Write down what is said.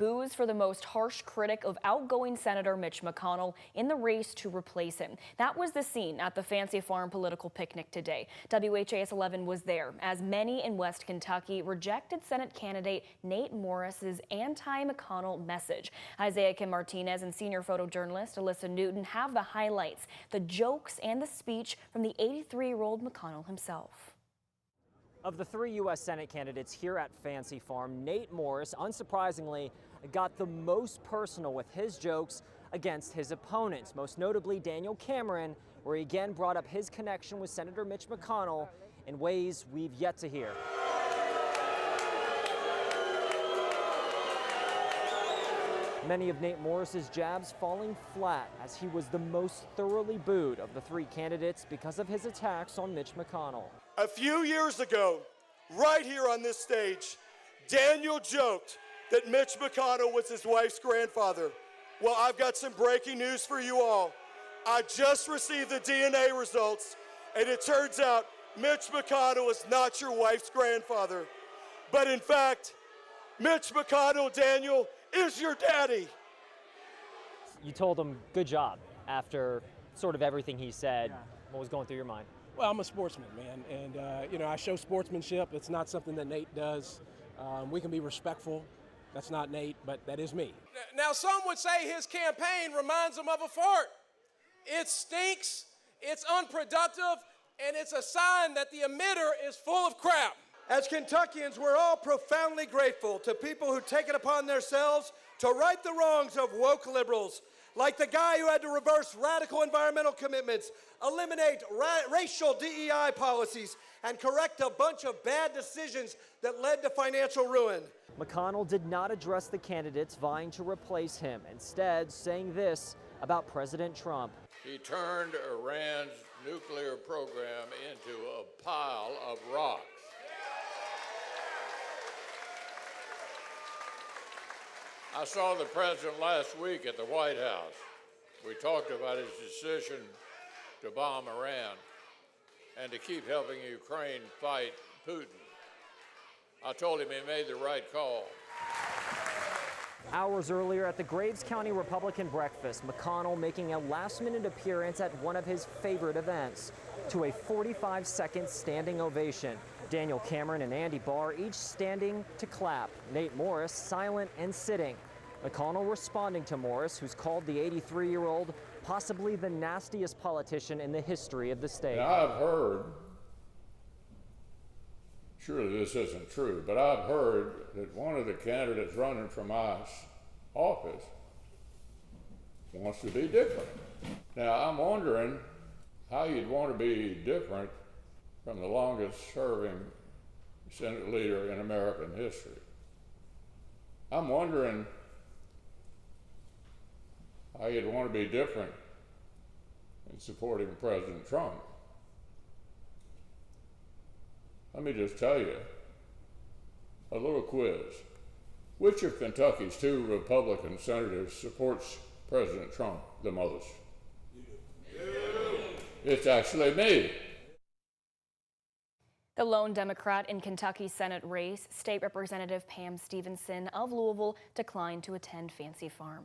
Boos for the most harsh critic of outgoing Senator Mitch McConnell in the race to replace him. That was the scene at the Fancy Farm political picnic today. WHAS 11 was there as many in West Kentucky rejected Senate candidate Nate Morris's anti-McConnell message. Isaiah Kim Martinez and senior photojournalist Alyssa Newton have the highlights, the jokes, and the speech from the 83-year-old McConnell himself. Of the 3 U.S. Senate candidates here at Fancy Farm, Nate Morris, unsurprisingly, got the most personal with his jokes against his opponents, most notably Daniel Cameron, where he again brought up his connection with Senator Mitch McConnell in ways we've yet to hear. Many of Nate Morris's jabs falling flat as he was the most thoroughly booed of the 3 candidates because of his attacks on Mitch McConnell. A few years ago, right here on this stage, Daniel joked that Mitch McConnell was his wife's grandfather. Well, I've got some breaking news for you all. I just received the DNA results, and it turns out Mitch McConnell is not your wife's grandfather. But in fact, Mitch McConnell, Daniel, is your daddy. You told him good job after sort of everything he said. Yeah. What was going through your mind? Well, I'm a sportsman, man, and I show sportsmanship. It's not something that Nate does. We can be respectful. That's not Nate, but that is me. Now, some would say his campaign reminds him of a fart. It stinks, it's unproductive, and it's a sign that the emitter is full of crap. As Kentuckians, we're all profoundly grateful to people who take it upon themselves to right the wrongs of woke liberals, like the guy who had to reverse radical environmental commitments, eliminate racial DEI policies, and correct a bunch of bad decisions that led to financial ruin. McConnell did not address the candidates vying to replace him, instead saying this about President Trump. He turned Iran's nuclear program into a pile of rocks. I saw the president last week at the White House. We talked about his decision to bomb Iran and to keep helping Ukraine fight Putin. I told him he made the right call. Hours earlier at the Graves County Republican breakfast, McConnell making a last-minute appearance at one of his favorite events to a 45-second standing ovation. Daniel Cameron and Andy Barr each standing to clap. Nate Morris silent and sitting. McConnell responding to Morris, who's called the 83-year-old possibly the nastiest politician in the history of the state. Now, I've heard, surely this isn't true, but I've heard that one of the candidates running for my office wants to be different. Now, I'm wondering how you'd want to be different from the longest serving Senate leader in American history. I'm wondering how you'd want to be different in supporting President Trump. Let me just tell you, a little quiz. Which of Kentucky's 2 Republican senators supports President Trump the most? You. It's actually me. The lone Democrat in Kentucky's Senate race, State Representative Pam Stevenson of Louisville, declined to attend Fancy Farm.